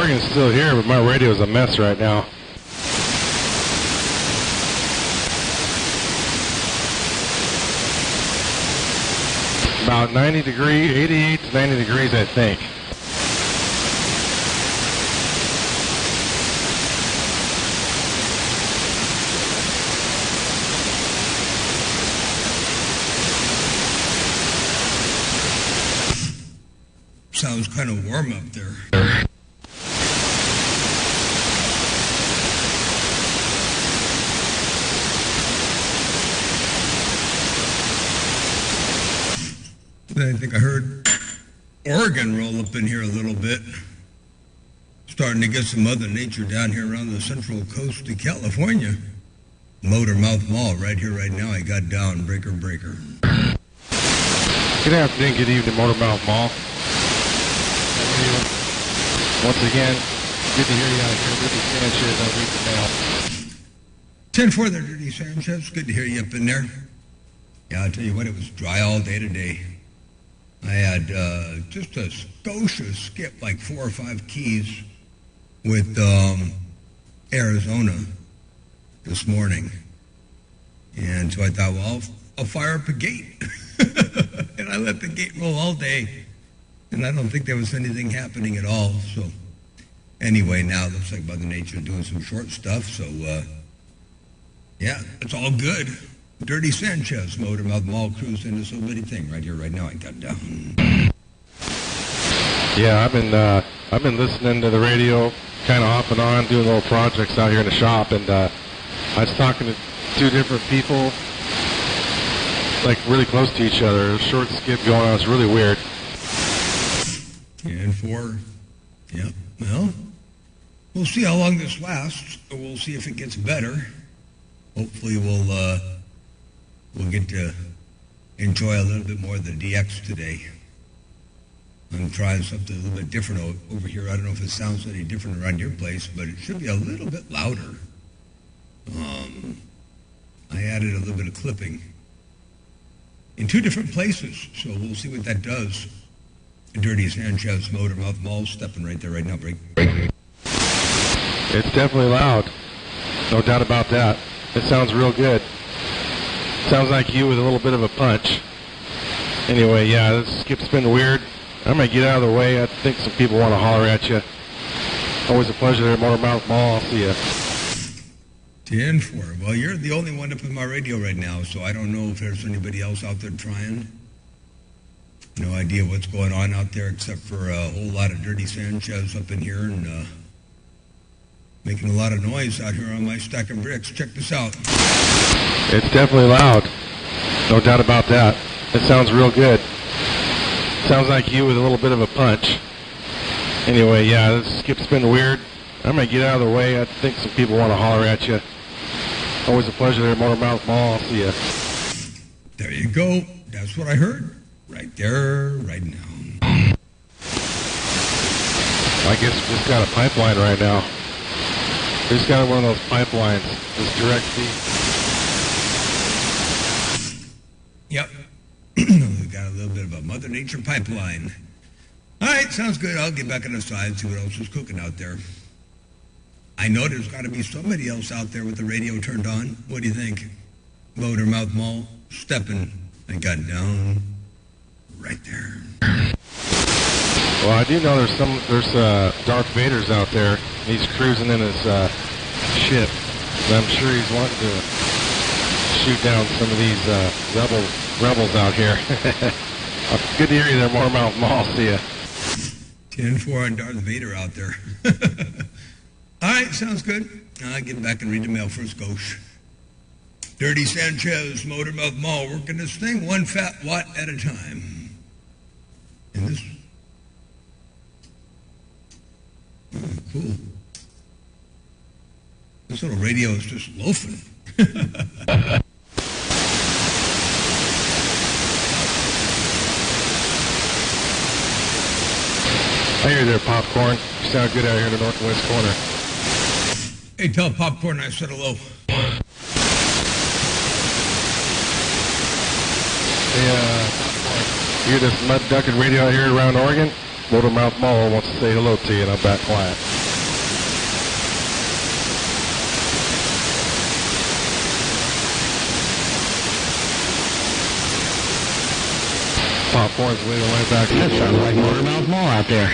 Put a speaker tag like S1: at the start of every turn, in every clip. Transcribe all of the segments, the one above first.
S1: Oregon's still here, but my radio is a mess right now. About 90 degrees, 88 to 90 degrees, I think.
S2: Sounds kind of warm up there. I think I heard Oregon roll up in here a little bit. Starting to get some Mother Nature down here around the central coast of California. Motormouth Mall right here, right now. I got down. Breaker.
S1: Good afternoon, good evening, Motormouth Mall. Once again, good to hear you out here. Dirty Sanchez, I'll read the mail.
S2: 10-4 there, Dirty Sanchez. Good to hear you up in there. Yeah, I'll tell you what, it was dry all day today. I had just a Scotia skip, like 4 or 5 keys with Arizona this morning. And so I thought, well, I'll fire up a gate. And I let the gate roll all day. And I don't think there was anything happening at all. So anyway, now it looks like Mother Nature is doing some short stuff. So, yeah, it's all good. Dirty Sanchez, Motormouth Mall, cruising into so many thing right here, right now. I got down.
S1: Yeah, I've been listening to the radio, kind of off and on, doing little projects out here in the shop, and I was talking to 2 different people, like really close to each other. A short skip going on. It's really weird.
S2: 10-4. Yeah. Well, we'll see how long this lasts. We'll see if it gets better. Hopefully, we'll get to enjoy a little bit more of the DX today. I'm trying something a little bit different over here. I don't know if it sounds any different around your place, but it should be a little bit louder. I added a little bit of clipping in 2 different places, so we'll see what that does. Dirty Sanchez, Motormouth Mall, stepping right there right now. Break.
S1: It's definitely loud. No doubt about that. It sounds real good. Sounds like you with a little bit of a punch. Anyway, yeah, this skip's been weird. I'm going to get out of the way. I think some people want to holler at you. Always a pleasure there at Motormouth Mall. I'll see you.
S2: 10-4. Well, you're the only one up in my radio right now, so I don't know if there's anybody else out there trying. No idea what's going on out there except for a whole lot of Dirty Sanchez up in here and making a lot of noise out here on my stack of bricks. Check this out.
S1: It's definitely loud. No doubt about that. It sounds real good. Sounds like you with a little bit of a punch. Anyway, yeah, this skip's been weird. I'm going to get out of the way. I think some people want to holler at you. Always a pleasure there at Motormouth Mall. I'll see you.
S2: There you go. That's what I heard. Right there, right now.
S1: I guess we just got a pipeline right now. We just got one of those pipelines. This direct feed.
S2: Yep. We got a little bit of a Mother Nature pipeline. All right, sounds good. I'll get back on the side and see what else is cooking out there. I know there's got to be somebody else out there with the radio turned on. What do you think? Motormouth Mall, stepping. I got down. Right there.
S1: Well, I do know there's Darth Vader's out there. He's cruising in his ship. And I'm sure he's wanting to shoot down some of these rebels out here. Good to hear you there, Motormouth Mall. See ya.
S2: 10-4 on Darth Vader out there. All right, sounds good. I'll get back and read the mail first, Ghosh. Dirty Sanchez, Motormouth Mall, working this thing 1 fat watt at a time. And this, cool. This little radio is just loafing.
S1: I hear you there, Popcorn. You sound good out here in the northwest corner.
S2: Hey, tell Popcorn I said hello.
S1: Hey, Popcorn. You hear this mud ducking radio out here around Oregon? Motormouth Mall wants to say hello to you, and I'm back quiet. Popcorn's leading way back.
S3: That sounds like Motormouth Mall out there.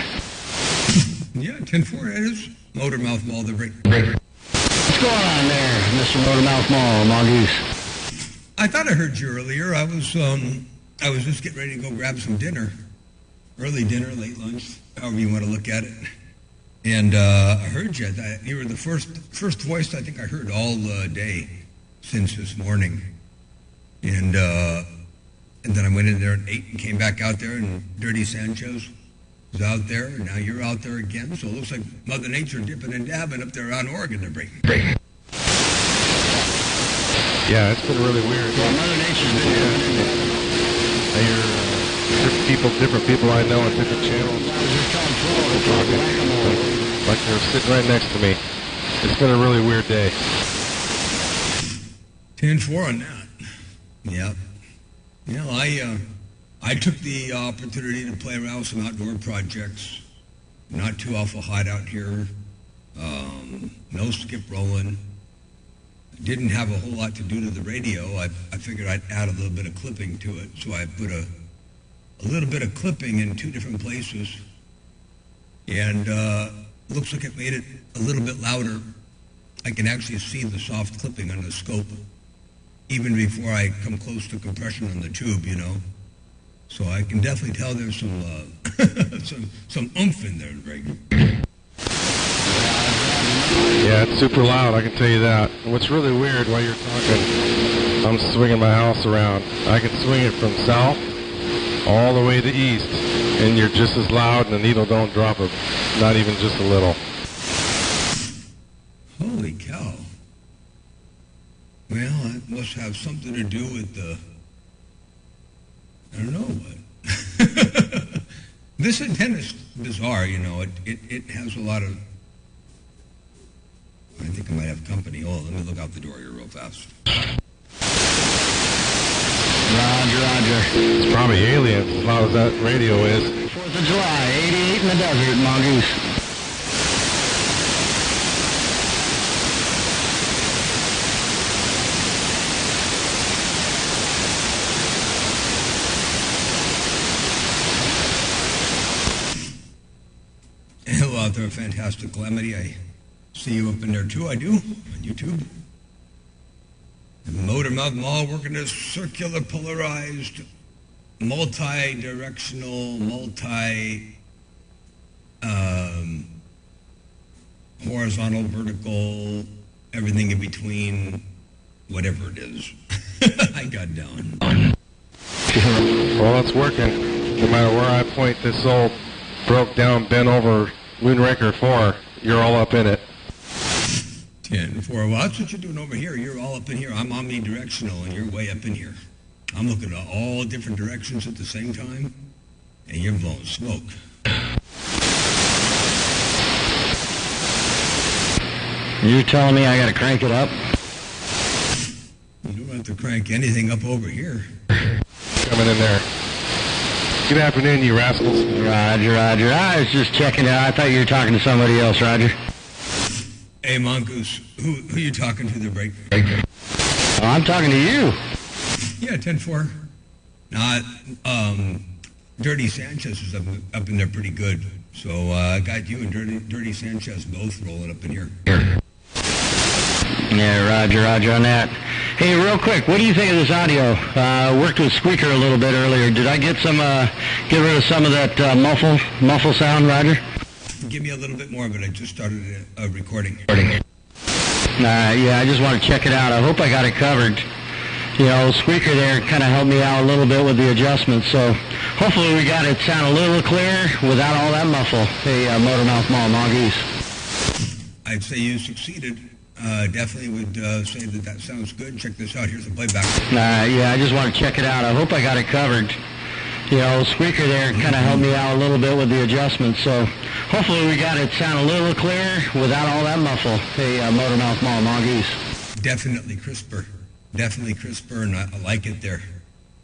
S2: Yeah, 10-4, it is Motormouth Mall, the break.
S3: What's going on there, Mr. Motormouth Mall, Mongoose?
S2: I thought I heard you earlier. I was just getting ready to go grab some dinner. Early dinner, late lunch, however you want to look at it. And I heard you. You were the first voice I think I heard all day since this morning. And then I went in there and ate and came back out there, and Dirty Sanchez was out there, and now you're out there again. So it looks like Mother Nature dipping and dabbing up there around Oregon to break.
S1: Yeah, it's been really weird.
S3: Well, Mother Nature's been here.
S1: I hear different people I know on different channels talking, like they're sitting right next to me. It's been a really weird day.
S2: 10-4 on that. Yep. You know, I took the opportunity to play around with some outdoor projects. Not too awful hot out here. No skip rolling. Didn't have a whole lot to do to the radio. I figured I'd add a little bit of clipping to it, so I put a little bit of clipping in two different places, and looks like it made it a little bit louder. I can actually see the soft clipping on the scope, even before I come close to compression on the tube, you know. So I can definitely tell there's some some oomph in there, Greg.
S1: Yeah, it's super loud, I can tell you that. And what's really weird while you're talking, I'm swinging my house around. I can swing it from south all the way to east, and you're just as loud, and the needle don't drop it, not even just a little.
S2: Holy cow. Well, that must have something to do with I don't know what. This antenna's bizarre, you know. It has a lot of... I think I might have company. Oh, let me look out the door here real fast.
S3: Roger.
S1: It's probably aliens, as loud as that radio is.
S3: 4th of July, 88 in the desert, Mongoose.
S2: Hello out there, Fantastic Calamity. I see you up in there too, I do, on YouTube. The Motormouth Mall working this circular polarized, multi-directional, horizontal, vertical, everything in between, whatever it is. I got down.
S1: Well, it's working. No matter where I point this old broke down, bent over Moonraker 4, you're all up in it.
S2: 10-4. Well, that's what you're doing over here. You're all up in here. I'm omnidirectional, and you're way up in here. I'm looking at all different directions at the same time, and you're blowing smoke.
S3: You telling me I gotta crank it up?
S2: You don't have to crank anything up over here.
S1: Coming in there. Good afternoon, you rascals.
S3: Roger. I was just checking it out. I thought you were talking to somebody else, Roger.
S2: Hey, Mongoose, who you talking to the break?
S3: Oh, I'm talking to you.
S2: Yeah, 10-4. Now, Dirty Sanchez is up in there pretty good. So I got you and Dirty Sanchez both rolling up in here.
S3: Yeah, Roger on that. Hey, real quick, what do you think of this audio? Worked with Squeaker a little bit earlier. Did I get rid of some of that muffle sound, Roger?
S2: Give me a little bit more of it. I just started recording.
S3: Yeah, I just want to check it out. I hope I got it covered. You know, Squeaker there kind of helped me out a little bit with the adjustments, so hopefully we got it sound a little clearer without all that muffle. Hey, Motormouth Mall, Mongoose.
S2: I'd say you succeeded. Definitely would say that sounds good. Check this out. Here's the playback.
S3: Yeah, I just want to check it out. I hope I got it covered. You know, Squeaker there kind of helped me out a little bit with the adjustments, so hopefully we got it sound a little clearer without all that muffle. Hey, Motormouth Mall, Mongoose.
S2: Definitely crisper, and I like it there.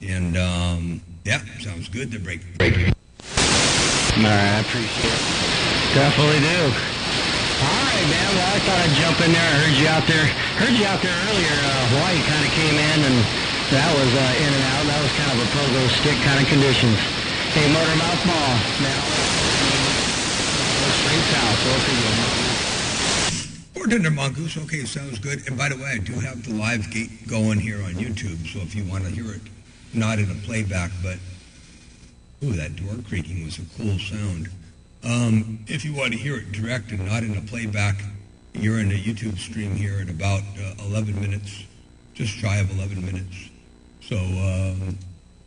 S2: And yeah, sounds good. The break.
S3: All right, I appreciate it. Definitely do. All right, man. Well, I thought I'd jump in there. I heard you out there. Heard you out there earlier. Hawaii kind of came in, and that was in and out. That was kind of a pogo stick kind of conditions. Hey, Motormouth Mall. Now, straight south. Okay,
S2: Bartender Mongoose. Okay, sounds good. And by the way, I do have the live gate going here on YouTube, so if you want to hear it, not in a playback, but ooh, that door creaking was a cool sound. If you want to hear it direct and not in a playback, you're in a YouTube stream here at about 11 minutes, just shy of 11 minutes. So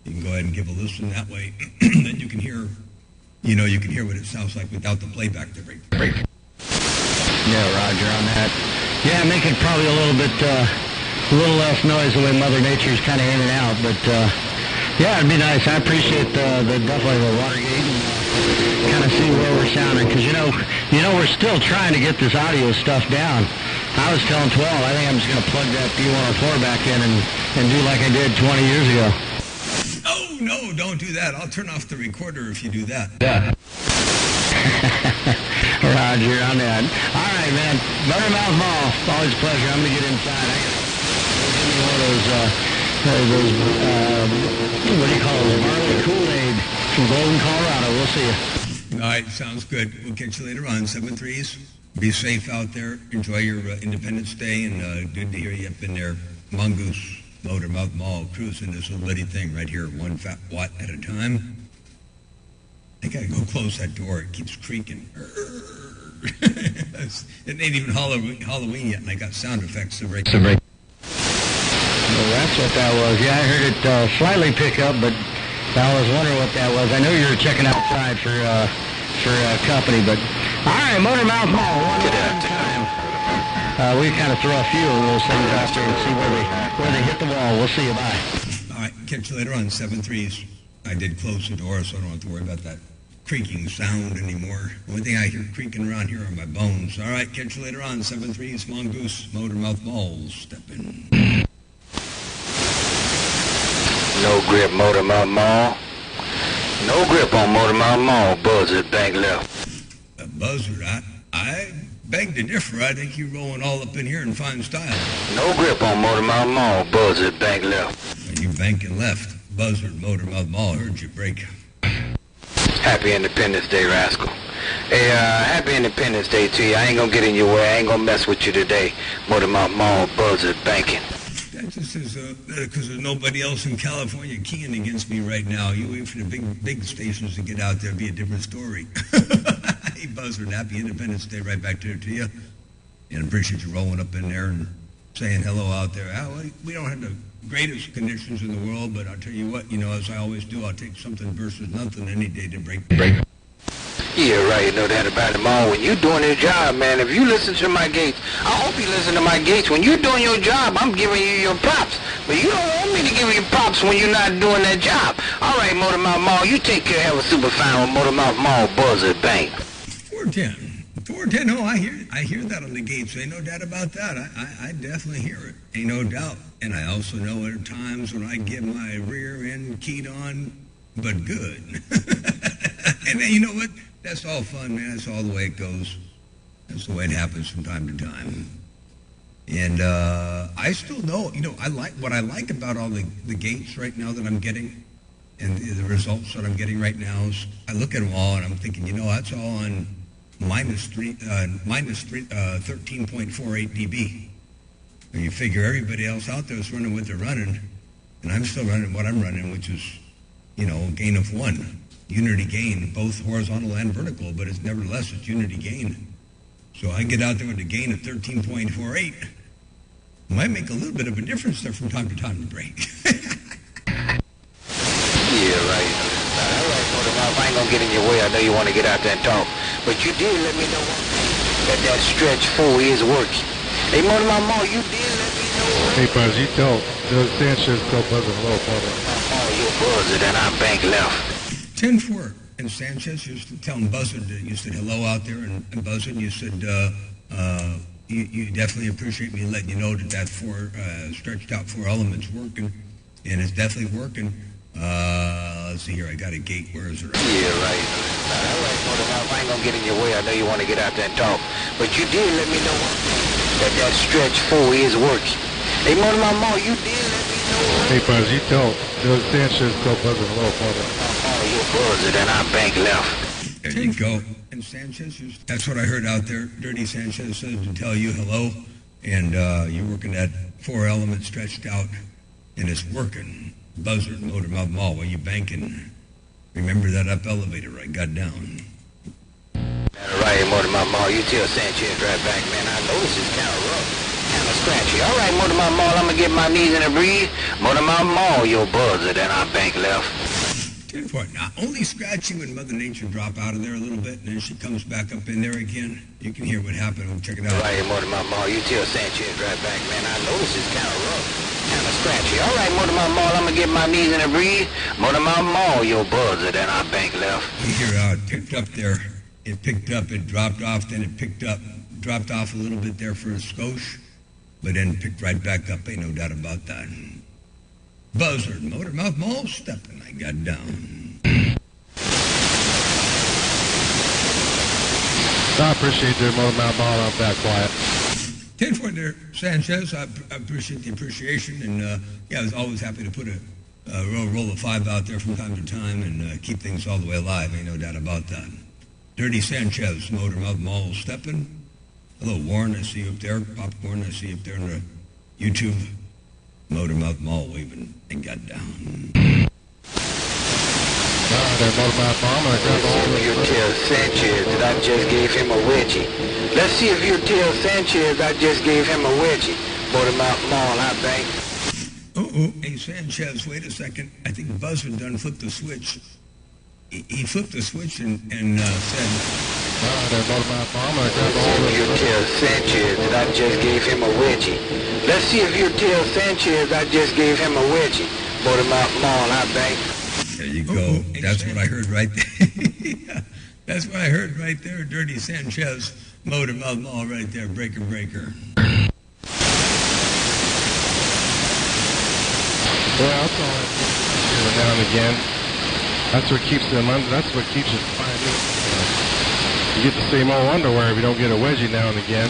S2: you can go ahead and give a listen that way. Then you can hear, you can hear what it sounds like without the playback to break.
S3: Yeah, Roger, on that. Yeah, make it probably a little less noise the way Mother Nature's kind of in and out, but yeah, it'd be nice. I appreciate definitely the Watergate and kind of see where we're sounding, because you know we're still trying to get this audio stuff down. I was telling 12, I think I'm just going to plug that D104 back in and do like I did 20 years ago.
S2: Oh no, don't do that. I'll turn off the recorder if you do that.
S3: Yeah. Roger on that. All right, man. Motormouth Mall. Always a pleasure. I'm going to get inside. I got to give me one of those what do you call those? Barley Kool-Aid from Golden, Colorado. We'll see you.
S2: All right, sounds good. We'll catch you later on. 7-3s. Be safe out there. Enjoy your Independence Day, and good to hear you up in there. Mongoose, Motormouth Mall, cruising this little bitty thing right here, one fat watt at a time. I gotta go close that door. It keeps creaking. It ain't even Halloween yet, and I got sound effects to break.
S3: Well, that's what that was. Yeah, I heard it slightly pick up, but I was wondering what that was. I know you were checking outside for company, but all right, Motormouth Mall, one at a time. We kind of throw a few of those things out there and see where they hit the wall. We'll see you. Bye.
S2: All right, catch you later on. 7-3s. I did close the door, so I don't have to worry about that creaking sound anymore. The only thing I hear creaking around here are my bones. All right, catch you later on. 7-3s, Mongoose, Motormouth Mall, step in.
S4: No grip, Motormouth Mall. No grip on Motormouth Mall. Buzzard, bank left.
S2: A buzzard? I beg to differ. I think you're rolling all up in here in fine style.
S4: No grip on Motormouth Mall. Buzzard, bank left.
S2: You banking left. Buzzard, Motormouth Mall, heard you break.
S4: Happy Independence Day, rascal. Hey, happy Independence Day to you. I ain't gonna get in your way. I ain't gonna mess with you today. Motormouth Mall, Buzzard, banking.
S2: That just is because there's nobody else in California keying against me right now. You wait for the big stations to get out there, be a different story. Hey, Buzzard, happy Independence Day right back there to you. And appreciate you rolling up in there and saying hello out there. We don't have the greatest conditions in the world, but I'll tell you what, as I always do, I'll take something versus nothing any day to break.
S4: Yeah, right, you know that about it, Mom. When you doing your job, man, if you listen to my gates, I hope you listen to my gates. When you're doing your job, I'm giving you your props. But you don't want me to give you props when you're not doing that job. All right, Motormouth Mall, you take care, have a super fine with Motormouth Mall, Buzzard, Bank.
S2: 410, oh, I hear that on the gates. Ain't no doubt about that. I definitely hear it. Ain't no doubt. And I also know there are times when I get my rear end keyed on, but good. And then, you know what? That's all fun, man. That's all the way it goes. That's the way it happens from time to time. And I still know, what I like about all the gates right now that I'm getting and the results that I'm getting right now is I look at them all and I'm thinking, that's all on minus 13.48 dB. And you figure everybody else out there is running what they're running, and I'm still running what I'm running, which is, a gain of 1. Unity gain, both horizontal and vertical, but nevertheless, it's unity gain. So I get out there with a gain of 13.48. Might make a little bit of a difference there from time to time to break.
S4: Yeah, right. All right, Motormouth, I ain't gonna get in your way. I know you want to get out there and talk. But you did let me know that stretch 4 is working. Hey, Motormouth Mall, you did let me know.
S1: Hey, Buzz, you tell Sanchez, tell Buzz and hello,
S4: Motormouth Mall, you're Buzzard, and I'm bank left.
S2: 10-4. And Sanchez, you said, telling Buzzard, you said hello out there, and Buzzard, you said, you definitely appreciate me letting you know that stretched out 4 elements working, and it's definitely working. Let's see here, I got a gate, where is it?
S4: Yeah, right. All right, Motormouth, I ain't gonna get in your way. I know you want to get out there and talk. But you did let me know that stretch 4 is working. Hey, Motormouth Mo, you did let me know.
S1: Hey, Buzz, you tell Sanchez tell Buzz hello for me.
S4: Oh, you buzzer, then our bank left.
S2: There you go. And Sanchez, that's what I heard out there. Dirty Sanchez said to tell you hello. And you're working that 4 element stretched out, and it's working. Buzzard, Motormouth Mall, while you banking. Remember that up elevator I got down.
S4: All right, Motormouth Mall, you tell Sanchez right back, man. I know this is kind of rough, kind of scratchy. All right, Motormouth Mall, I'm gonna get my knees in a breathe. Motormouth Mall, your buzzer, then our bank left.
S2: Now, only scratching when Mother Nature drop out of there a little bit, and then she comes back up in there again. You can hear what happened. We'll check it out.
S4: All right, Motormouth Mall, you tell Sanchez right back, man. I know this is kind of rough, kind of scratchy. All right, Motormouth Mall, I'm gonna get my knees in a breathe. Motormouth Mall, your buzzer, then our bank left.
S2: You hear how it picked up there. It picked up, it dropped off, then it picked up, dropped off a little bit there for a skosh, but then picked right back up. Ain't no doubt about that. Buzzard, Motormouth Mall, stepping. I got down.
S1: I appreciate their Motormouth Mall out that quiet.
S2: 10-4 there, Sanchez. I appreciate the appreciation, and yeah, I was always happy to put a roll of 5 out there from time to time and keep things all the way alive. Ain't no doubt about that. Dirty Sanchez, Motormouth Mall, stepping. Hello, Warren. I see you up there. Popcorn. I see you up there on the YouTube. Motormouth Mall waving and got down.
S1: Their Motormouth Mall, I'm gonna grab all
S4: Let's see if you tell Sanchez that I just gave him a wedgie. Let's see if you tell Sanchez I just gave him a wedgie. Motormouth Mall, I bank.
S2: Oh, hey, Sanchez, wait a second. I think Buzzard done flipped the switch. He flipped the switch and said...
S1: their Motormouth Mall, I'm gonna grab all
S4: Let's see if you tell Sanchez that I just gave him a wedgie. Let's see if you tell Sanchez I just gave him a wedgie. Motormouth Mall, I bank.
S2: There you go. That's what I heard right there. Yeah, that's what I heard right there. Dirty Sanchez, Motormouth Mall right there. Breaker.
S1: Yeah, that's all I do now and again. That's what keeps them under. That's what keeps it fine. You get the same old underwear if you don't get a wedgie now and again.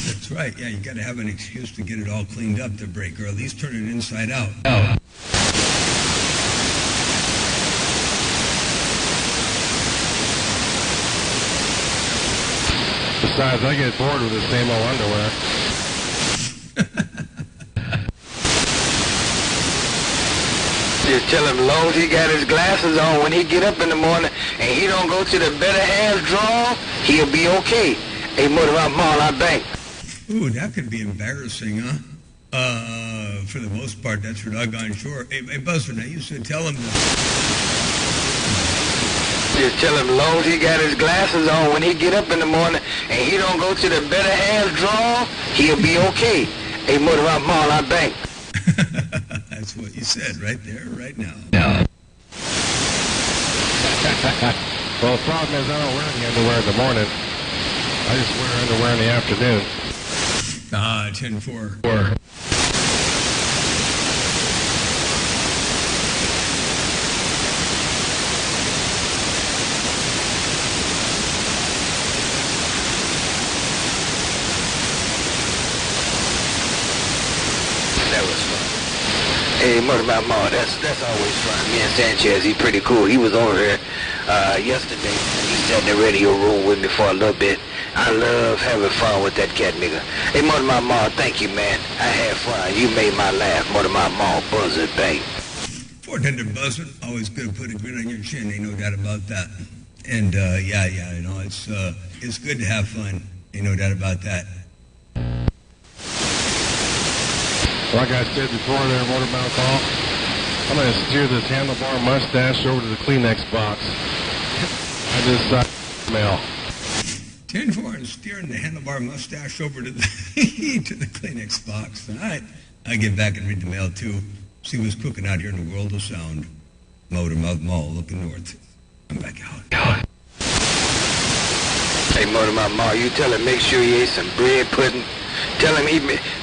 S2: That's right. Yeah, you got to have an excuse to get it all cleaned up, the breaker, or at least turn it inside out.
S1: Besides, I get bored with the same old underwear.
S4: Just tell him long as he got his glasses on when he get up in the morning and he don't go to the better half draw, he'll be okay. Hey, Motormouth Mall, I bank.
S2: Ooh, that could be embarrassing, huh? For the most part, that's for doggone sure. Hey, Buzzard, I used to tell him that...
S4: Just tell him long as he got his glasses on when he get up in the morning and he don't go to the better half draw, he'll be okay. Hey, Motormouth Mall, I bank.
S2: That's what you said right there, right now.
S1: Well, the problem is I don't wear any underwear in the morning. I just wear underwear in the afternoon.
S2: 10-4.
S4: That was fun. Hey, Motormouth Mall, that's always fun. Me and Sanchez, he's pretty cool. He was over here yesterday. He sat in the radio room with me for a little bit. I love having fun with that cat nigga. Hey, Motormouth Mall, thank you, man. I had fun. You made my laugh. Motormouth Mall, Buzzard, bang.
S2: Bartender Buzzard, always good to put a grin on your chin. Ain't no doubt about that. And yeah, you know, it's good to have fun. Ain't no doubt about that.
S1: Like I said before there, Motormouth Mall, I'm going to steer this handlebar mustache over to the Kleenex box. I just smell.
S2: 10-4 and steering the handlebar mustache over to the to the Kleenex box. All right, I get back and read the mail too. See what's cooking out here in the world of sound. Motormouth Mall, looking north. I'm back out.
S4: Hey, Motormouth Mall, you tell him make sure you ate some bread pudding, Tell him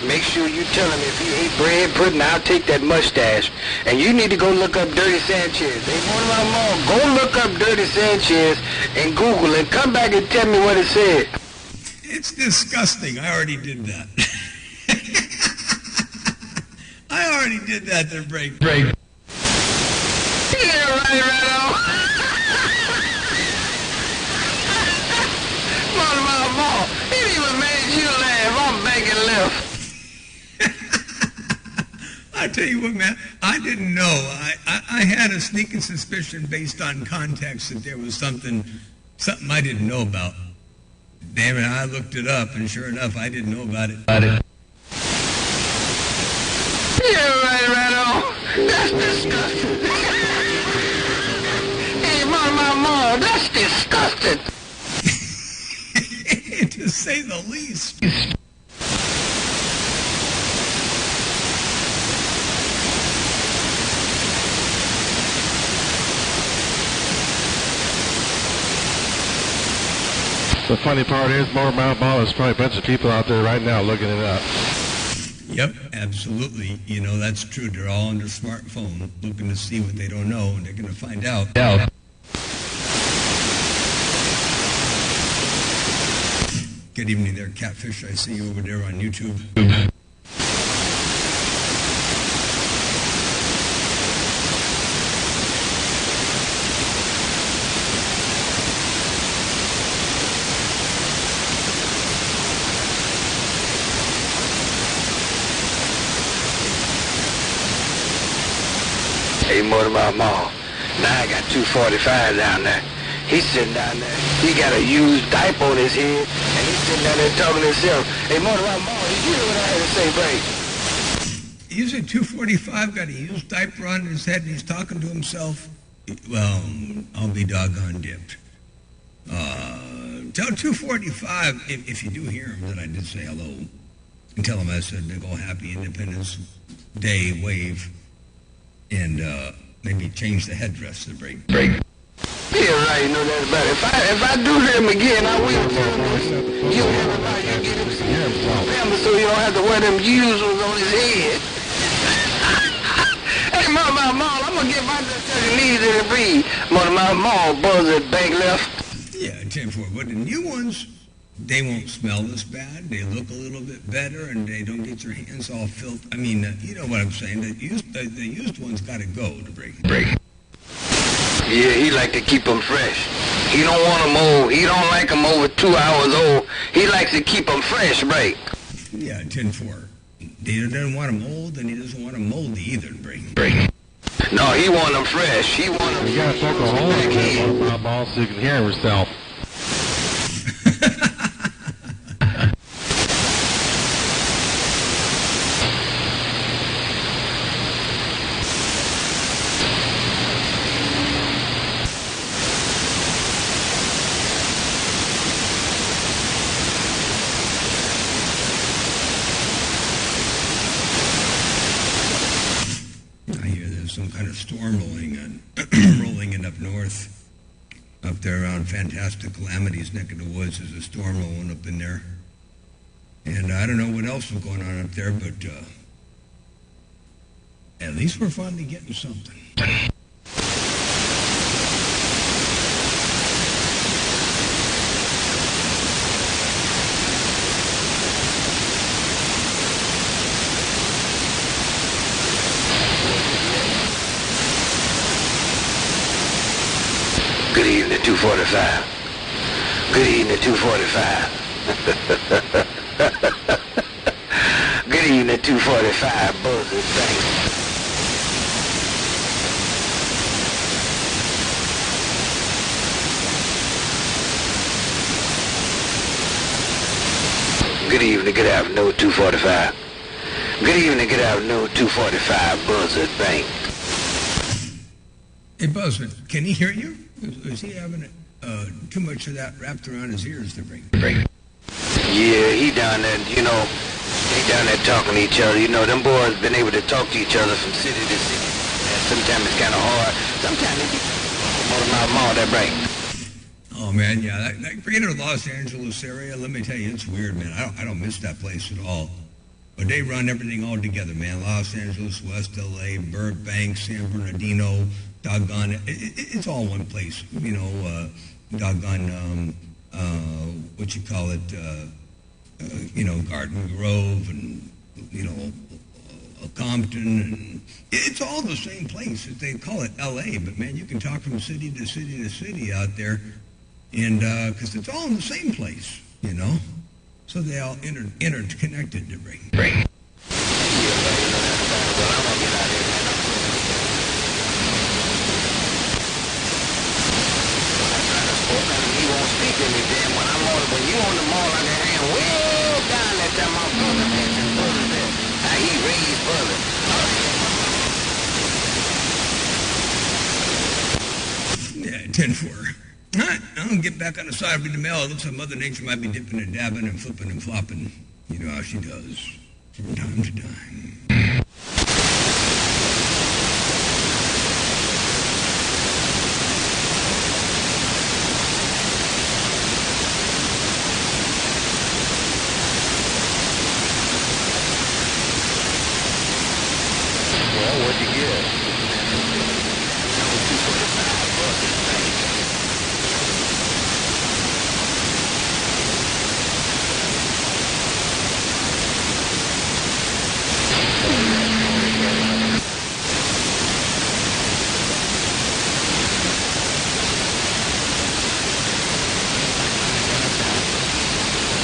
S4: make sure you tell him if he ate bread pudding, I'll take that mustache. And you need to go look up Dirty Sanchez. Hey, one of my mom, go look up Dirty Sanchez and Google it. Come back and tell me what it said.
S2: It's disgusting. I already did that. I already did that there, Break.
S4: Yeah, right on. Mom, it even made you laugh. I'm begging left.
S2: I tell you what, man, I didn't know. I had a sneaking suspicion based on context that there was something I didn't know about. Damn it, I looked it up, and sure enough, I didn't know about it.
S4: Yeah, right on. That's disgusting. Hey, mom, that's disgusting.
S2: To say the least.
S1: The funny part is, More Mount Ball, there's probably a bunch of people out there right now looking it up.
S2: Yep, absolutely. You know, that's true. They're all on their smartphone looking to see what they don't know, and they're going to find out. Good evening there, Catfish. I see you over there on YouTube.
S4: Hey, Mortimer Mall. Now I got 245 down there. He's sitting down there. He got a used diaper on his head, and he's sitting down there talking to himself. Hey, Mortimer Mall, did you hear what I had to say, Break?
S2: You said 245 got a used diaper on his head, and he's talking to himself? Well, I'll be doggone dipped. Tell 245, if you do hear him, that I did say hello. And tell him I said, big old happy Independence Day wave. And maybe change the headdress to the break.
S4: Yeah, right, you know that about it. If I do hear him again, I will tell him this. You hear him out, you get him some family so you don't have to wear them usuals on his head. Hey, Mom, I'm gonna get my knees in the breed. Mom, buzzard, bank left.
S2: Yeah, 10-4. But the new ones, they won't smell this bad. They look a little bit better, and they don't get your hands all filthy. I mean, you know what I'm saying. The used ones got to go to break.
S4: Yeah, he like to keep them fresh. He don't want them old. He don't like them over 2 hours old. He likes to keep them fresh, Break.
S2: Yeah, 10-4. He doesn't want them old, and he doesn't want them moldy either, Break.
S4: No, he want them fresh. He want them.
S1: You gotta poke a hole in that More Mount Ball so you can hear yourself.
S2: Some kind of storm rolling in up north, up there around Fantastic Calamities neck of the woods. There's a storm rolling up in there, and I don't know what else is going on up there, but at least we're finally getting something.
S4: Good evening, 245. Good evening, 245. Good evening, 245. Buzzard, thanks. Good evening, good afternoon, 245. Good evening, good afternoon, 245. Buzzard, Bank.
S2: Hey, Buzzard, can he hear you? Is he having too much of that wrapped around his ears to break?
S4: Yeah, he down there, you know, they down there talking to each other. You know, them boys been able to talk to each other from city to city. And sometimes it's kind of hard. Sometimes they get more that break.
S2: Oh man, yeah, that greater Los Angeles area, let me tell you, it's weird, man. I don't miss that place at all. But they run everything all together, man. Los Angeles, West LA, Burbank, San Bernardino, doggone it. It's all one place, you know, doggone, what you call it, you know, Garden Grove and, you know, Compton, and it's all the same place. They call it L.A., but man, you can talk from city to city to city out there, and because it's all in the same place, you know. So they all interconnected to bring.
S4: He won't speak to me, damn. When you on the mall, I got hand way down that time I'm brother, man. His brother there. How he raised brother.
S2: Yeah, 10-4. All right, I'll get back on the side of the mail. It looks like Mother Nature might be dipping and dabbing and flipping and flopping. You know how she does from time to time.
S4: Well, what'd you get?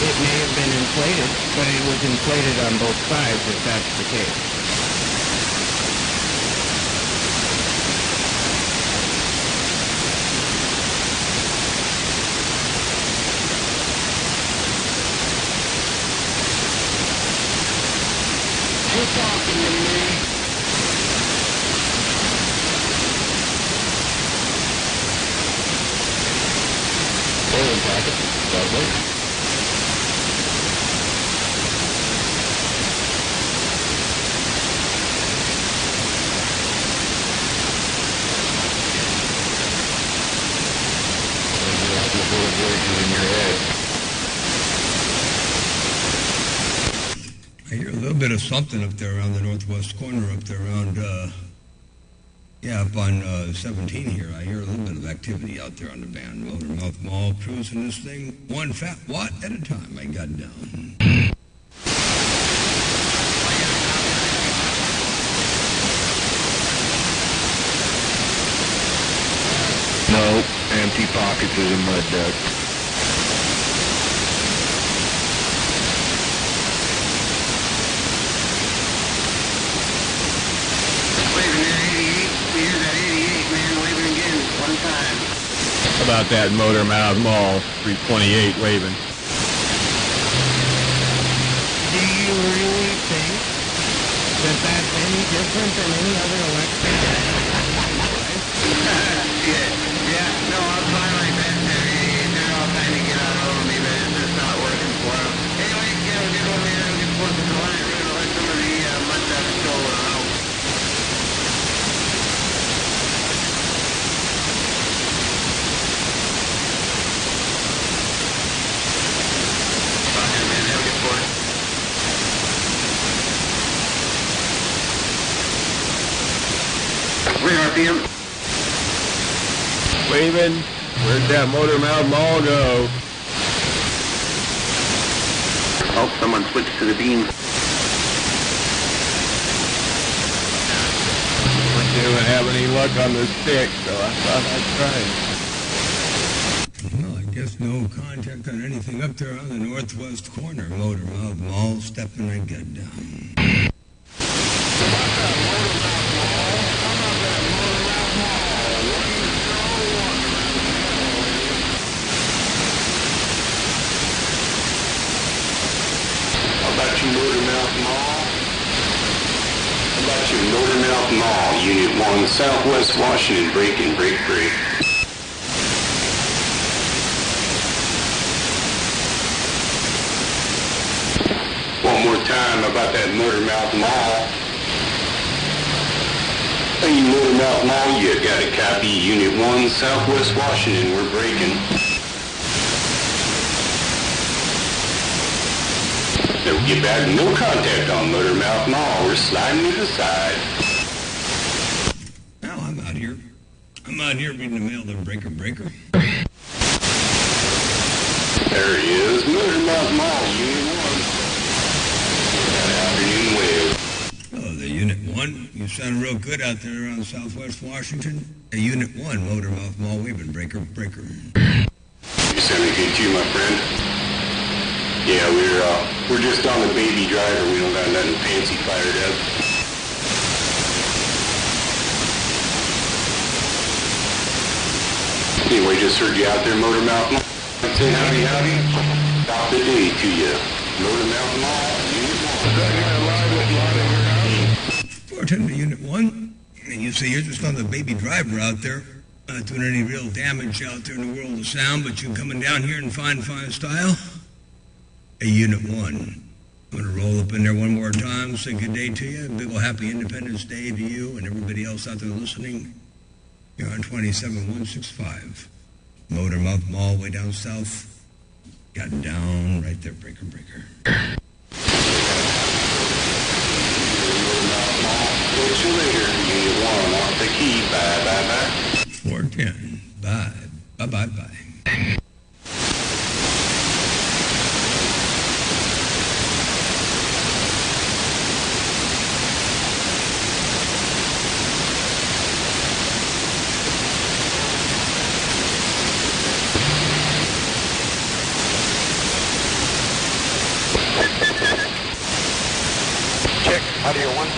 S3: It may have been inflated, but it was inflated on both sides if that's the case. You're talking to me. Holding packet. Lovely. In your head.
S2: I hear a little bit of something up there around the northwest corner, up there around, yeah, up on 17 here. I hear a little bit of activity out there on the Van Motormouth Mall, cruising this thing one fat watt at a time. I got down.
S5: No, empty pockets is a mud duck.
S4: Waving that 88. We hear that 88, man. Waving again. One time.
S5: About that Motor Mouth Mall, 328 waving.
S3: Do you really think that that's any different than any other election?
S4: Yeah, no, I'm fine like that. They're all trying to get out over me, but it's just not working for them. Anyway, get over here and get 4th of July and we're going to let some of the mud ducks go out. Roger, man. Have a good 4th. RPM.
S5: Waving. Where'd that Motor Mouth Mall go?
S4: Oh, someone switched to the beam.
S5: Didn't have any luck on the stick, so I thought I'd try.
S2: Well, I guess no contact on anything up there on the northwest corner. Motormouth Mall, stepping and get down.
S6: About your Motormouth Mall? About your Motormouth Mall, Unit 1, Southwest Washington, break. One more time about that Motormouth Mall. Hey, Motormouth Mall, you got a copy, Unit 1, Southwest Washington, we're breaking. So get back, no contact on Motormouth Mall. We're sliding to the side.
S2: Now I'm out here. I'm out here reading the mail to Breaker.
S6: There he is, Motormouth Mall, Unit 1. Good afternoon, Webb.
S2: Oh, the Unit 1? You sound real good out there around Southwest Washington. A Unit 1, Motormouth Mall, we've been Breaker.
S6: You sounded good too, my friend. Yeah, we're just on the baby driver. We don't got nothing fancy fired up. Anyway, just heard you out there, Motormouth Mall. Say howdy. Top of the day to you. Motormouth Mall, Unit 1.
S2: 410 to Unit 1. And you say you're just on the baby driver out there, not doing any real damage out there in the world of sound, but you coming down here in fine style? A Unit 1. I'm going to roll up in there one more time, say good day to you. Big ol' happy Independence Day to you and everybody else out there listening. You're on 27165. Motormouth Mall way down south. Got down right there, Breaker.
S6: Catch you later, Unit 1, off the key. Bye.
S2: 410. Bye.
S4: Check, audio 1, 2.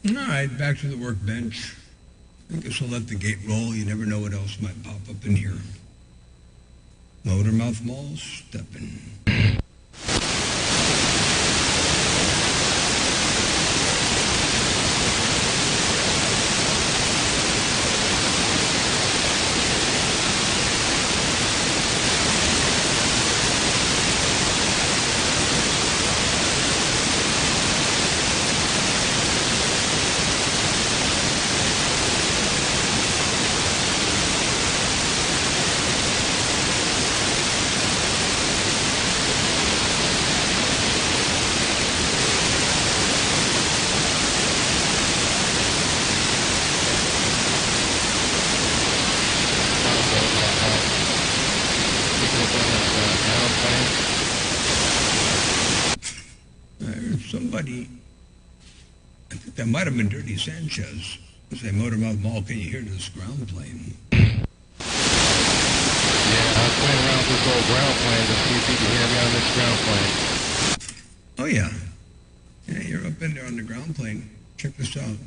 S2: All right, back to the workbench. I guess we'll let the gate roll. You never know what else might pop up in here. Motormouth Mall stepping. Somebody, I think that might have been Dirty Sanchez. Say, Motormouth Mall, can you hear this ground plane?
S1: Yeah, was playing around with this old ground plane to see if you can hear me on this ground plane.
S2: Oh, yeah. Yeah, you're up in there on the ground plane. Check this out.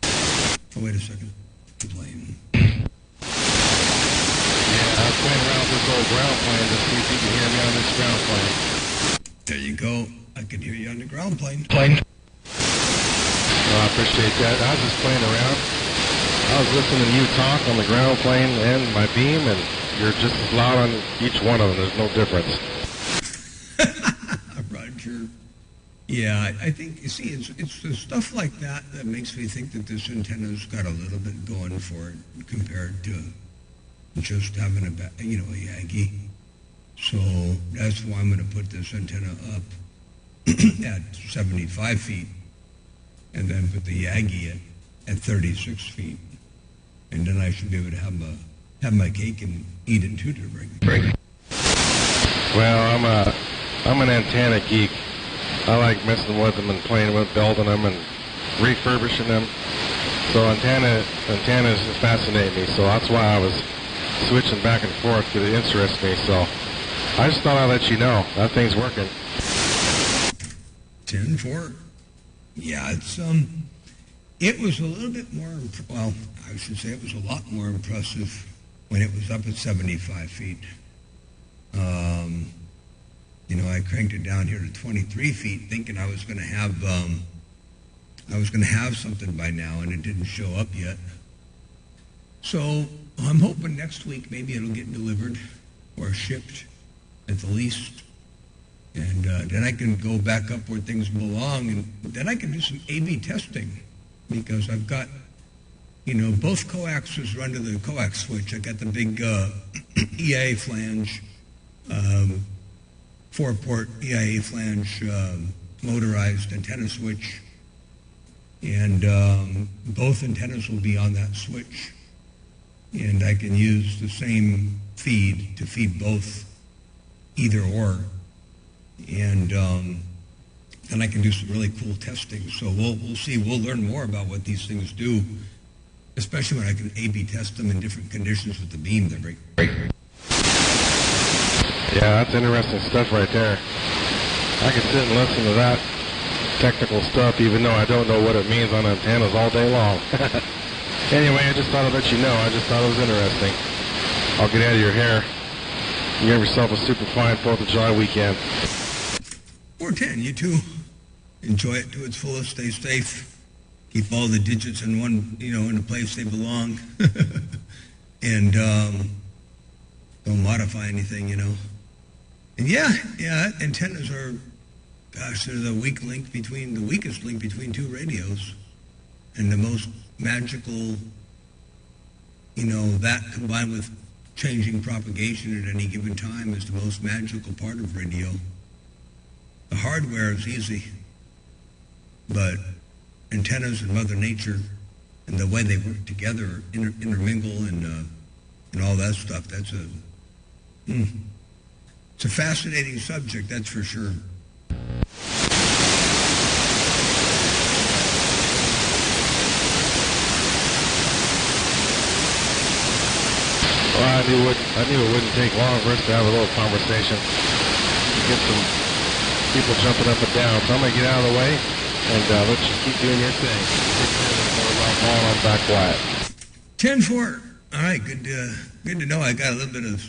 S2: Oh, wait a second. Plane.
S1: Yeah, I was playing around with this old ground plane to see if you can hear me on this ground plane.
S2: There you go. I can hear you on the ground plane.
S1: Oh, I appreciate that. I was just playing around. I was listening to you talk on the ground plane and my beam, and you're just as loud on each one of them. There's no difference.
S2: Roger. Yeah, I think, you see, it's the stuff like that that makes me think that this antenna's got a little bit going for it compared to just having a Yagi. So that's why I'm going to put this antenna up at 75 feet and then put the Yagi at 36 feet. And then I should be able to have my cake and eat it too to break.
S1: Well, I'm an antenna geek. I like messing with them and playing with, building them and refurbishing them. So antennas fascinate me. So that's why I was switching back and forth because it interests me. So I just thought I'd let you know that thing's working.
S2: 10-4. Yeah, it was a little bit more, well, I should say it was a lot more impressive when it was up at 75 feet. I cranked it down here to 23 feet thinking I was going to have something by now, and it didn't show up yet. So I'm hoping next week maybe it'll get delivered or shipped at the least. And then I can go back up where things belong, and then I can do some A/B testing because I've got, both coaxes run to the coax switch. I got the big EIA flange, 4-port EIA flange motorized antenna switch, and both antennas will be on that switch. And I can use the same feed to feed both, either or. And then I can do some really cool testing. So we'll see. We'll learn more about what these things do, especially when I can A/B test them in different conditions with the beam. They're great.
S1: Yeah, that's interesting stuff right there. I can sit and listen to that technical stuff even though I don't know what it means on antennas all day long. Anyway, I just thought I'd let you know. I just thought it was interesting. I'll get out of your hair. You have yourself a super fine 4th of July weekend.
S2: 410, you too. Enjoy it to its fullest. Stay safe. Keep all the digits in one, in the place they belong. And don't modify anything, And yeah, antennas are, they're the weakest link between two radios. And the most magical, that combined with changing propagation at any given time is the most magical part of radio. The hardware is easy, but antennas and Mother Nature and the way they work together, intermingle and all that stuff, it's a fascinating subject, that's for sure.
S1: Well, I knew it wouldn't take long for us to have a little conversation. Get some people jumping up and down. So I'm going to get out of the way and let you keep doing your thing. I'm back quiet.
S2: 10-4. All right, good to know I got a little bit of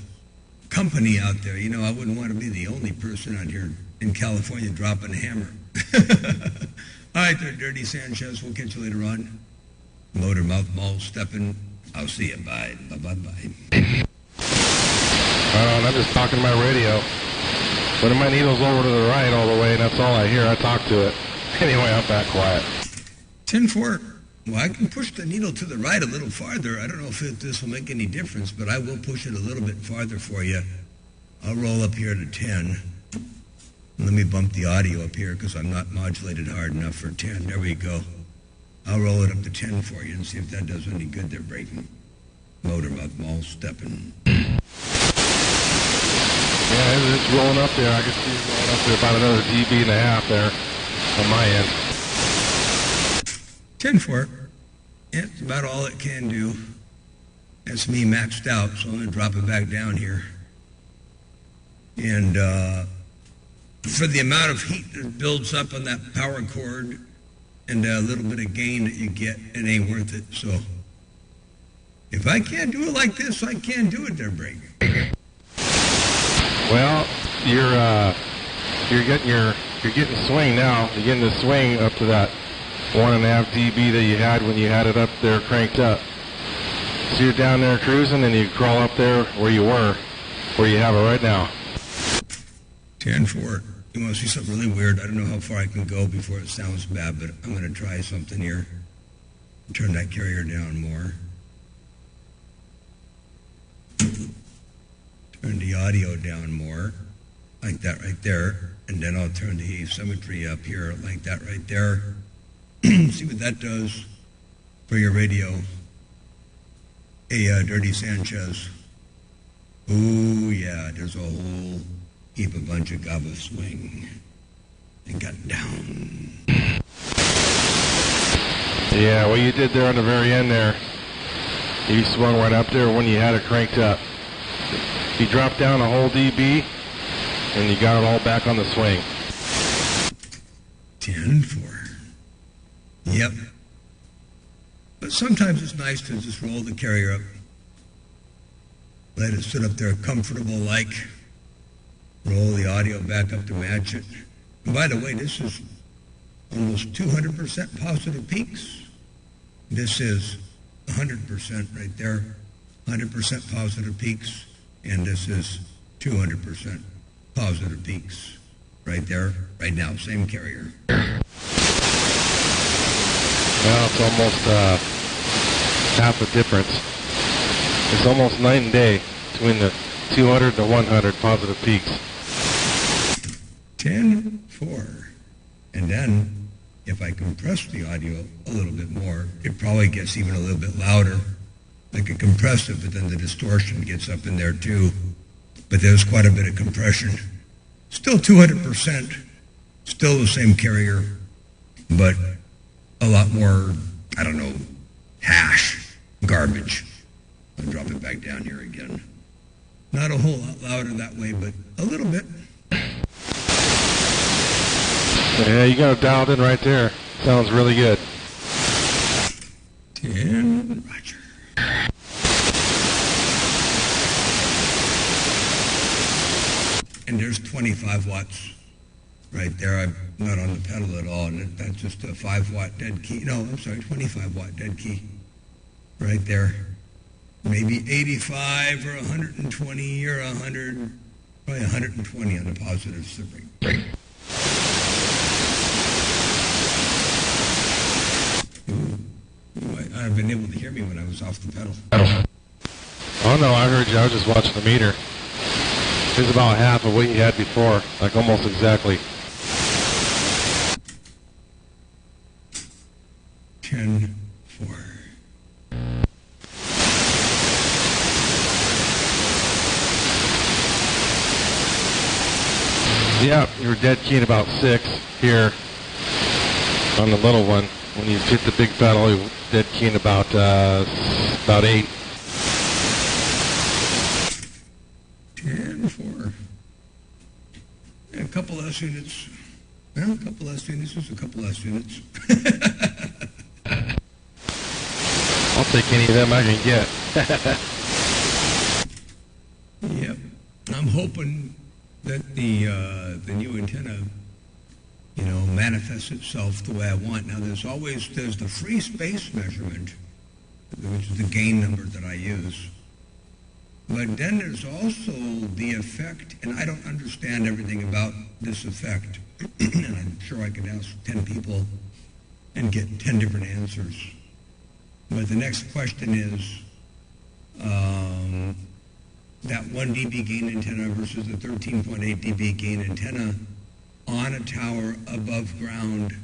S2: company out there. I wouldn't want to be the only person out here in California dropping a hammer. All right, there, Dirty Sanchez. We'll catch you later on. Motor Mouth Mall stepping. I'll see you. Bye. Bye.
S1: I'm just talking to my radio. But my needle's over to the right all the way, and that's all I hear. I talk to it. Anyway, I'm back quiet.
S2: 10-4. Well, I can push the needle to the right a little farther. I don't know if this will make any difference, but I will push it a little bit farther for you. I'll roll up here to 10. Let me bump the audio up here because I'm not modulated hard enough for 10. There we go. I'll roll it up to 10 for you and see if that does any good. They're breaking. Motor Mouth Mall stepping.
S1: Yeah, it's rolling up there. I can see it rolling up there about another dB and a half there on my end.
S2: 10-4. Yeah, it's about all it can do. That's me maxed out, so I'm going to drop it back down here. And for the amount of heat that builds up on that power cord and a little bit of gain that you get, it ain't worth it. So if I can't do it like this, I can't do it there, Break.
S1: Well, you're getting swing now. You're getting the swing up to that 1.5 dB that you had when you had it up there cranked up. So you're down there cruising, and you crawl up there where you were, where you have it right now.
S2: 10-4. You want to see something really weird? I don't know how far I can go before it sounds bad, but I'm going to try something here. Turn that carrier down more. Turn the audio down more, like that right there. And then I'll turn the asymmetry up here, like that right there. See what that does for your radio. Hey, Dirty Sanchez. Ooh, yeah, there's a whole heap of bunch of gava swing. And got down.
S1: Yeah, what you did there on the very end there, you swung right up there when you had it cranked up. You dropped down a whole dB, and you got it all back on the swing.
S2: 10-4. Yep. But sometimes it's nice to just roll the carrier up. Let it sit up there comfortable like. Roll the audio back up to match it. And by the way, this is almost 200% positive peaks. This is 100% right there. 100% positive peaks. And this is 200% positive peaks. Right there, right now, same carrier.
S1: Well, it's almost half the difference. It's almost night and day between the 200 to 100 positive peaks.
S2: 10-4. And then, if I compress the audio a little bit more, it probably gets even a little bit louder. I can compress it, but then the distortion gets up in there too. But there's quite a bit of compression. Still 200%. Still the same carrier, but a lot more, I don't know, hash, garbage. I'll drop it back down here again. Not a whole lot louder that way, but a little bit.
S1: Yeah, you got it dialed in right there. Sounds really good.
S2: 10, Roger. And there's 25 watts right there. I'm not on the pedal at all, and that's just a 5-watt dead key. No, I'm sorry, 25-watt dead key right there. Maybe 85 or 120 or 100, probably 120 on the positive spring. I've been able to hear me when I was off the pedal.
S1: Oh no, I heard you. I was just watching the meter. It's about half of what you had before, like almost exactly.
S2: 10-4.
S1: Yeah, you were dead key at about 6 here on the little one. When you hit the big pedal, you were dead key in about 8.
S2: 10-4. And a couple less units. Well, a couple less units is a couple less units.
S1: I'll take any of them I can get.
S2: Yep. I'm hoping that the new antenna, manifests itself the way I want. Now, there's the free space measurement, which is the gain number that I use. But then there's also the effect, and I don't understand everything about this effect. And I'm sure I could ask 10 people and get 10 different answers. But the next question is, that 1 dB gain antenna versus a 13.8 dB gain antenna on a tower above ground,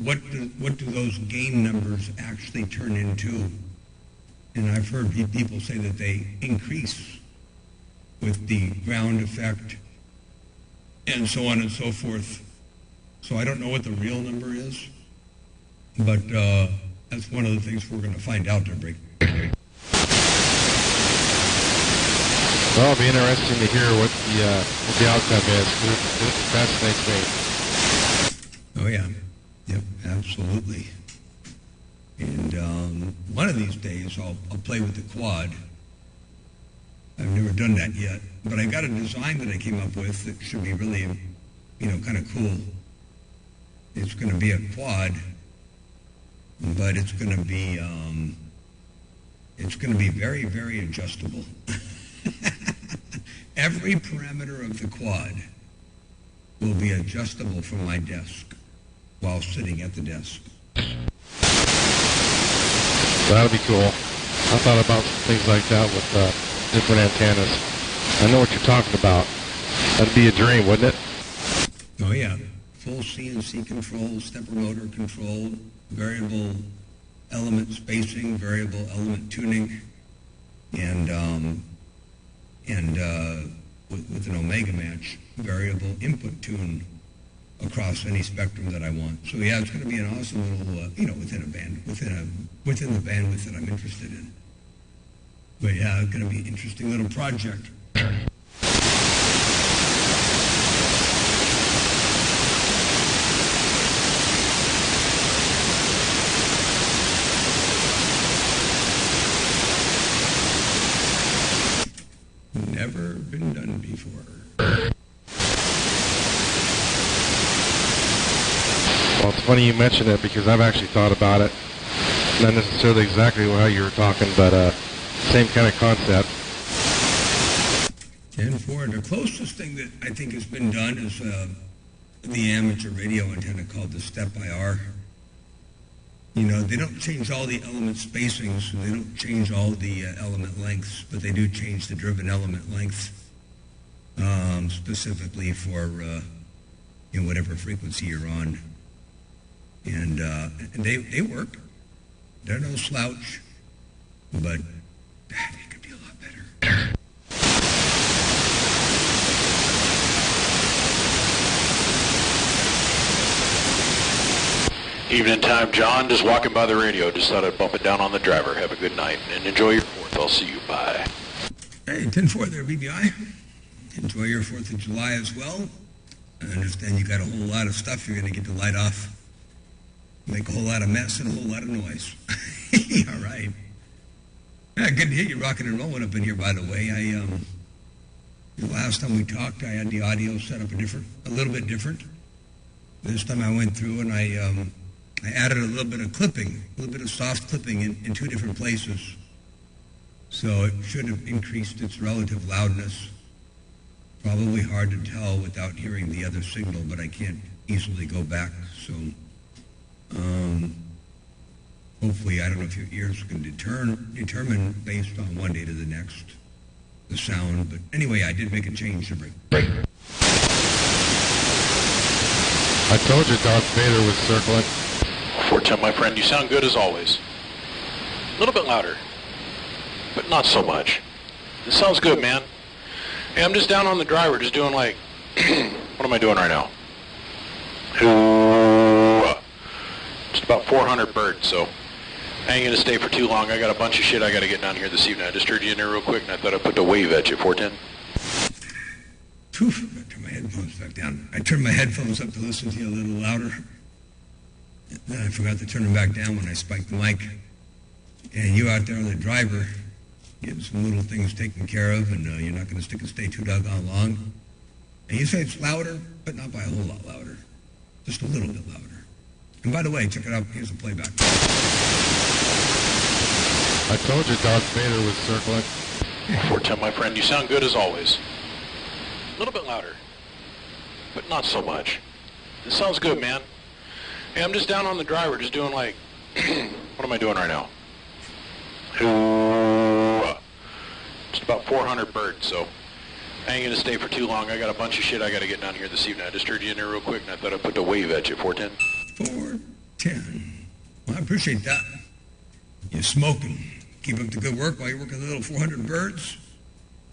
S2: what do those gain numbers actually turn into? And I've heard people say that they increase with the ground effect and so on and so forth. So I don't know what the real number is, but that's one of the things we're going to find out there, Break.
S1: Well, it'll be interesting to hear what the outcome is. It fascinates me.
S2: Oh, yeah. Yep, absolutely. And one of these days I'll play with the quad. I've never done that yet, but I got a design that I came up with that should be really, kind of cool. It's going to be a quad, but it's going to be very, very adjustable. Every parameter of the quad will be adjustable from my desk while sitting at the desk.
S1: That'll be cool. I thought about things like that with different antennas. I know what you're talking about. That'd be a dream, wouldn't it?
S2: Oh, yeah. Full CNC control, stepper motor control, variable element spacing, variable element tuning, and with an Omega match, variable input tune across any spectrum that I want. So yeah, it's going to be an awesome little, within the bandwidth that I'm interested in. But yeah, it's going to be an interesting little project. Never been done before.
S1: Well, it's funny you mention it because I've actually thought about it. Not necessarily exactly how you were talking, but same kind of concept.
S2: 10-4. The closest thing that I think has been done is the amateur radio antenna called the Step IR. They don't change all the element spacings, and they don't change all the element lengths, but they do change the driven element length specifically for whatever frequency you're on. And they work. They're no slouch, but they could be a lot better.
S7: Evening time, John. Just walking by the radio. Just thought I'd bump it down on the driver. Have a good night and enjoy your 4th. I'll see you. Bye.
S2: Hey, 10-4 there, BBI. Enjoy your 4th of July as well. I understand you got a whole lot of stuff you're going to get to light off. Make a whole lot of mess and a whole lot of noise. All right. Yeah, good to hear you rocking and rolling up in here, by the way. The last time we talked, I had the audio set up a little bit different. This time I went through and I added a little bit of clipping, a little bit of soft clipping in 2 different places. So it should have increased its relative loudness. Probably hard to tell without hearing the other signal, but I can't easily go back. So hopefully, I don't know if your ears can determine based on one day to the next the sound. But anyway, I did make a change to break.
S1: I told you Darth Vader was circling.
S7: 410, my friend. You sound good as always. A little bit louder, but not so much. This sounds good, man. Hey, I'm just down on the driver, just doing like, what am I doing right now? Just about 400 birds, so I ain't going to stay for too long. I got a bunch of shit I got to get down here this evening. I just heard you in there real quick, and I thought I'd put the wave at you, 410.
S2: Phew, I turned my headphones back down. I turned my headphones up to listen to you a little louder. Then I forgot to turn them back down when I spiked the mic. And you out there on the driver, getting some little things taken care of, and you're not going to stick and stay too doggone long. And you say it's louder, but not by a whole lot louder. Just a little bit louder. And by the way, check it out. Here's a playback.
S1: I told you Darth Vader was circling.
S7: 410, my friend. You sound good as always. A little bit louder, but not so much. This sounds good, man. Hey, I'm just down on the driver, just doing like, what am I doing right now? Just about 400 birds, so I ain't going to stay for too long. I got a bunch of shit I got to get down here this evening. I just heard you in there real quick, and I thought I'd put the wave at you, 410.
S2: 410. Well, I appreciate that. You're smoking. Keep up the good work while you're working the little 400 birds.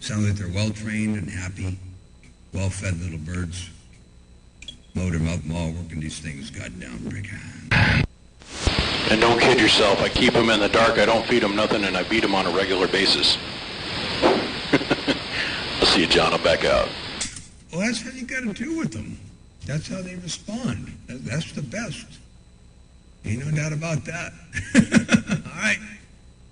S2: Sounds like they're well-trained and happy, well-fed little birds. Motor mouth them all working these things, goddamn brick.
S7: And don't kid yourself. I keep them in the dark. I don't feed them nothing, and I beat them on a regular basis. See you, John. I'm back out.
S2: Well, that's how you got to do with them. That's how they respond. That's the best. Ain't no doubt about that. All right.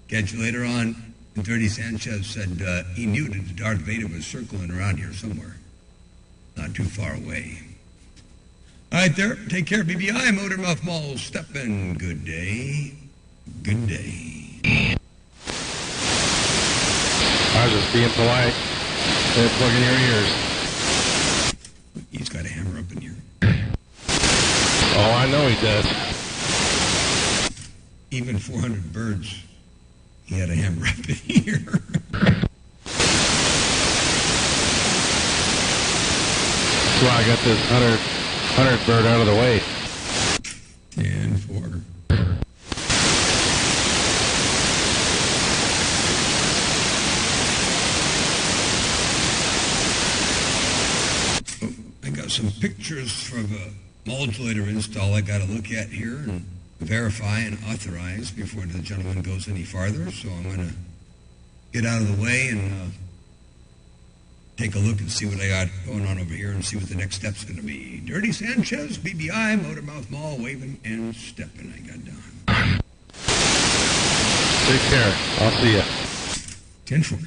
S2: Catch you later on. And Dirty Sanchez said he knew that Darth Vader was circling around here somewhere. Not too far away. All right, there. Take care, BBI. Motormouth Mall. Step in. Good day. Good day.
S1: I was just being polite. They're plugging your ears.
S2: He's got a hammer up in here.
S1: Oh, I know he does.
S2: Even 400 birds, he had a hammer up in here.
S1: That's why I got this 100 bird out of the way.
S2: 10-4. I got some pictures from a modulator install I got to look at here and verify and authorize before the gentleman goes any farther. So I'm going to get out of the way and take a look and see what I got going on over here and see what the next step's going to be. Dirty Sanchez, BBI, Motormouth Mall, waving and stepping. I got done.
S1: Take care. I'll see you.
S2: 10-4.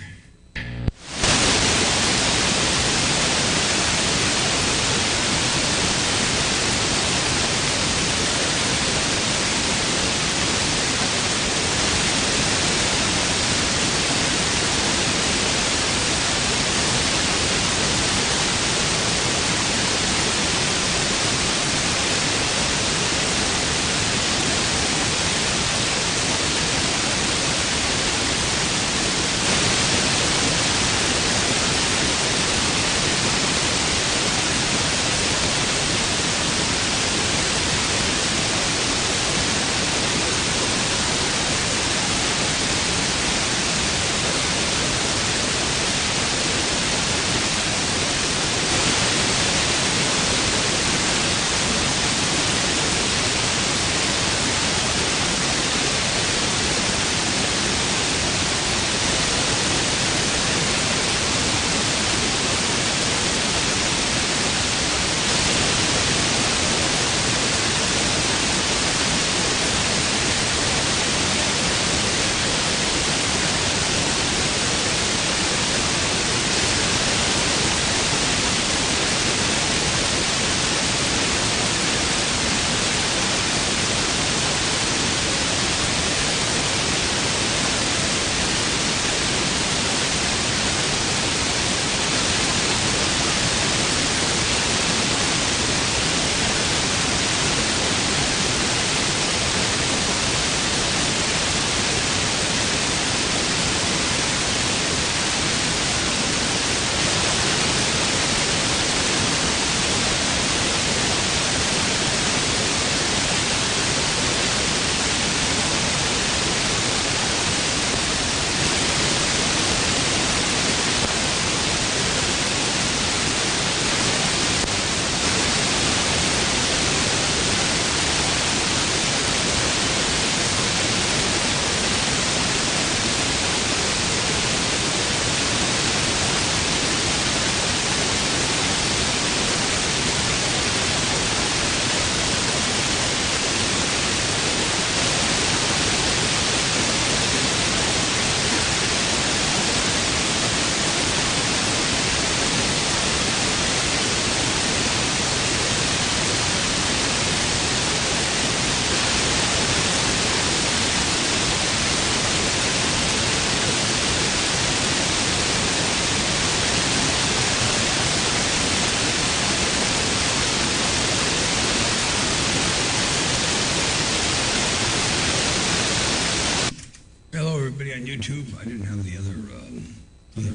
S2: YouTube. I didn't have the other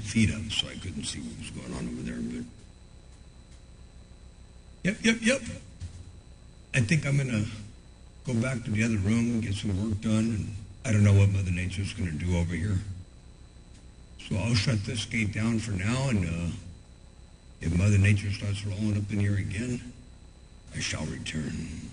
S2: feed up, so I couldn't see what was going on over there. But yep. I think I'm gonna go back to the other room and get some work done. And I don't know what Mother Nature's gonna do over here, so I'll shut this gate down for now. And if Mother Nature starts rolling up in here again, I shall return.